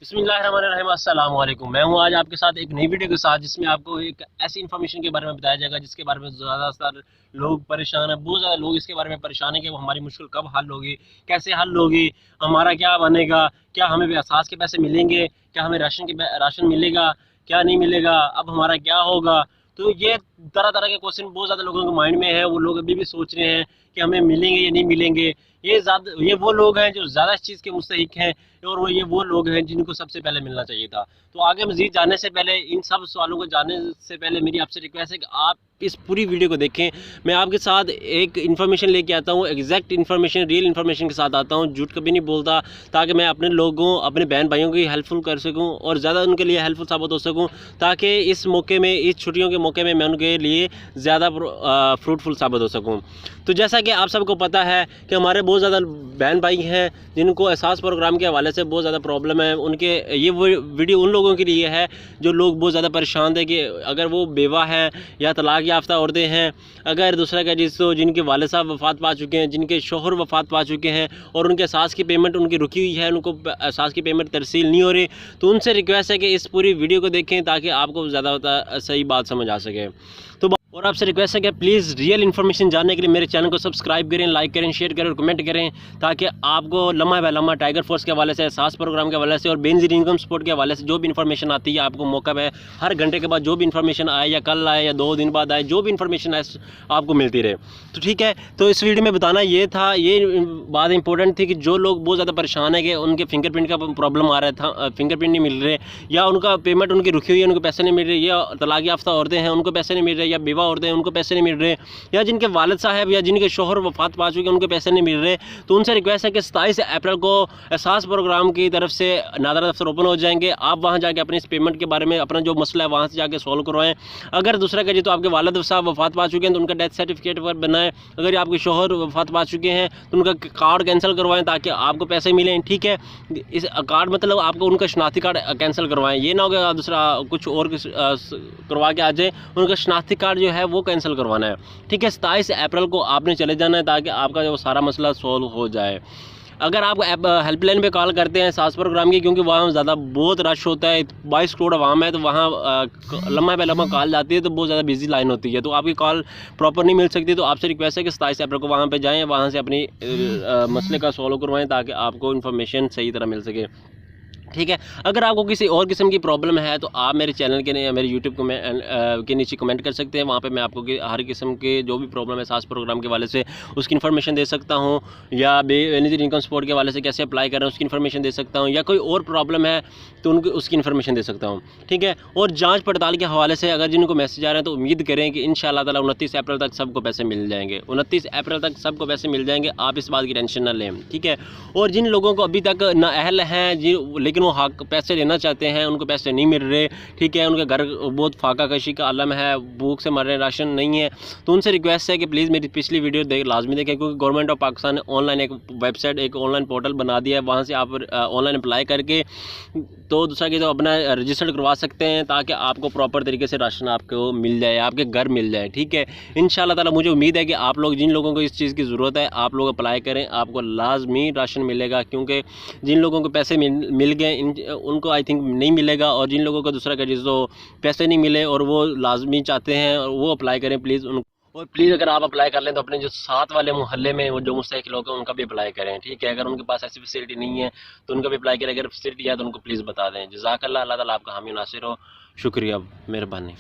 बिस्मिल्लाहिर्रहमानिर्रहीम, अस्सलाम वालेकुम। मैं हूं आज आपके साथ एक नई वीडियो के साथ जिसमें आपको एक ऐसी इन्फॉर्मेशन के बारे में बताया जाएगा जिसके बारे में ज़्यादातर लोग परेशान हैं। बहुत ज़्यादा लोग इसके बारे में परेशान हैं कि वो हमारी मुश्किल कब हल होगी, कैसे हल होगी, हमारा क्या बनेगा, क्या हमें एहसास के पैसे मिलेंगे, क्या हमें राशन मिलेगा, क्या नहीं मिलेगा, अब हमारा क्या होगा। तो ये तरह तरह के क्वेश्चन बहुत ज़्यादा लोगों के माइंड में है। वो लोग अभी भी सोच रहे हैं कि हमें मिलेंगे या नहीं मिलेंगे। ये वो लोग हैं जो ज़्यादा इस चीज़ के मुस्तहिक हैं, और वो लोग हैं जिनको सबसे पहले मिलना चाहिए था। तो आगे मजीद जानने से पहले, इन सब सवालों को जानने से पहले मेरी आपसे रिक्वेस्ट है कि आप इस पूरी वीडियो को देखें। मैं आपके साथ एक इन्फॉर्मेशन लेके आता हूँ, एग्जैक्ट इन्फॉर्मेशन, रियल इन्फॉर्मेशन के साथ आता हूँ, झूठ कभी नहीं बोलता, ताकि मैं अपने लोगों, अपने बहन भाइयों की हेल्पफुल कर सकूँ और ज़्यादा उनके लिए हेल्पफुल साबित हो सकूँ, ताकि इस मौके में, इस छुट्टियों के मौके में मैं उनके लिए ज़्यादा फ्रूटफुल साबित हो सकूँ। तो जैसा कि आप सबको पता है कि हमारे बहुत ज़्यादा बहन भाई हैं जिनको एहसास प्रोग्राम के हवाले से बहुत ज़्यादा प्रॉब्लम है। उनके ये वो वीडियो उन लोगों के लिए है जो लोग बहुत ज़्यादा परेशान थे कि अगर वो बेवा हैं या तलाक याफ्ता औरतें हैं, अगर दूसरा का जिसको जिनके वालिद साहब वफ़ात पा चुके हैं, जिनके शोहर वफ़ात पा चुके हैं और उनके एहसास की पेमेंट उनकी रुकी हुई है, उनको एहसास की पेमेंट तरसील नहीं हो रही, तो उनसे रिक्वेस्ट है कि इस पूरी वीडियो को देखें ताकि आपको ज़्यादा सही बात समझ आ सके। तो और आपसे रिक्वेस्ट है कि प्लीज़ रियल इन्फॉर्मेशन जानने के लिए मेरे चैनल को सब्सक्राइब करें, लाइक करें, शेयर करें और कमेंट करें, ताकि आपको लम्हा बे लम्हा टाइगर फोर्स के हवाले से, एहसास प्रोग्राम के हवाले से और बेनज़ीर इनकम सपोर्ट के हवाले से जो भी इन्फॉर्मेशन आती है, आपको मौका पे हर घंटे के बाद जो भी इन्फॉर्मेशन आए, या कल आए या 2 दिन बाद आए, जो भी इन्फॉर्मेशन आए आपको मिलती रहे। तो ठीक है, तो इस वीडियो में बताना ये था, ये बात इंपॉर्टेंट थी कि जो लोग बहुत ज़्यादा परेशान है कि उनके फिंगरप्रिंट का प्रॉब्लम आ रहा था, फिंगरप्रिंट नहीं मिल रहे, या उनका पेमेंट उनकी रुकी हुई है, उनको पैसे नहीं मिल रहे, या तलाक याफ्ता औरतें हैं उनको पैसे नहीं मिल रहे, या बेवा औरतें हैं उनको पैसे नहीं मिल रहे, या जिनके वालिद साहब या जिनके शोहर वफात पा चुके हैं उनको पैसे नहीं मिल रहे, तो उनसे रिक्वेस्ट है कि 27 अप्रैल को एहसास प्रोग्राम की तरफ से नादरा दफ्तर ओपन हो जाएंगे। आप वहां जाके अपने इस पेमेंट के बारे में अपना जो मसला है वहां से जाके सॉल्व करवाएं। अगर दूसरा कहिए तो आपके वालिद साहब वफात पा चुके हैं तो उनका डेथ सर्टिफिकेट पर बनाएं। अगर आपके शोहर वफात पा चुके हैं तो उनका कार्ड कैंसिल करवाएं ताकि आपको पैसे मिलें। ठीक है, इस कार्ड मतलब आपको उनका शनाख्ती कार्ड कैंसिल करवाएं, ये ना हो कि दूसरा कुछ और करवा के आ जाए, उनका शनाख्ती कार्ड जो है वो कैंसिल करवाना है। ठीक है, 27 अप्रैल को आपने चले जाना है ताकि आपका जो सारा मसला सॉल्व हो जाए। अगर आप हेल्पलाइन पे कॉल करते हैं सास प्रोग्राम की, क्योंकि वहाँ ज़्यादा बहुत रश होता है, 22 करोड़ आवाम है, तो वहाँ लम्बा पे लम्बा कॉल जाती है तो बहुत ज़्यादा बिजी लाइन होती है, तो आपकी कॉल प्रॉपर नहीं मिल सकती। तो आपसे रिक्वेस्ट है कि 27 अप्रैल को वहाँ पे जाएँ, वहाँ से अपनी मसले का सॉल्व करवाएं ताकि आपको इन्फॉर्मेशन सही तरह मिल सके। ठीक है, अगर आपको किसी और किस्म की प्रॉब्लम है तो आप मेरे चैनल के मेरे यूट्यूब के नीचे कमेंट कर सकते हैं। वहाँ पे मैं आपको हर किस्म के जो भी प्रॉब्लम है सास प्रोग्राम के वाले से उसकी इन्फॉर्मेशन दे सकता हूँ, या बेनिफिट इनकम सपोर्ट के वाले से कैसे अप्लाई करें उसकी इन्फॉर्मेशन दे सकता हूँ, या कोई और प्रॉब्लम है तो उसकी इन्फॉर्मेशन दे सकता हूँ। ठीक है, और जाँच पड़ताल के हवाले से अगर जिनको मैसेज आ रहे हैं तो उम्मीद करें कि इंशाअल्लाह ताला 29 अप्रैल तक सबको पैसे मिल जाएंगे। 29 अप्रैल तक सबको पैसे मिल जाएंगे, आप इस बात की टेंशन ना लें। ठीक है, और जिन लोगों को अभी तक नाअहल हैं लेकिन वो हक पैसे लेना चाहते हैं, उनको पैसे नहीं मिल रहे, ठीक है, उनके घर बहुत फाका कशी का आलम है, भूख से मर रहे हैं, राशन नहीं है, तो उनसे रिक्वेस्ट है कि प्लीज़ मेरी पिछली वीडियो लाजमी देखें, क्योंकि गवर्नमेंट ऑफ पाकिस्तान ने ऑनलाइन एक वेबसाइट, एक ऑनलाइन पोर्टल बना दिया है, वहाँ से आप ऑनलाइन अप्लाई करके तो दूसरा कि तो अपना रजिस्टर्ड करवा सकते हैं ताकि आपको प्रॉपर तरीके से राशन आपको मिल जाए, आपके घर मिल जाए। ठीक है, इंशाअल्लाह ताला मुझे उम्मीद है कि आप लोग, जिन लोगों को इस चीज़ की ज़रूरत है, आप लोग अप्लाई करें, आपको लाजमी राशन मिलेगा, क्योंकि जिन लोगों को पैसे मिल गए उनको आई थिंक नहीं मिलेगा, और जिन लोगों को दूसरा का जिसको पैसे नहीं मिले और वो लाजमी चाहते हैं और वो अप्लाई करें प्लीज़ और प्लीज़ अगर आप अप्लाई कर लें तो अपने जो साथ वाले मोहल्ले में वो जो मुस्तहिक लोग हैं उनका भी अप्लाई करें। ठीक है, अगर उनके पास ऐसी फैसिलिटी नहीं है तो उनका भी अप्लाई करें, अगर फैसिलिटी है तो उनको प्लीज़ बता दें। जज़ाकल्लाह, अल्लाह ताला आपका हामी नासिर हो। शुक्रिया, मेहरबानी।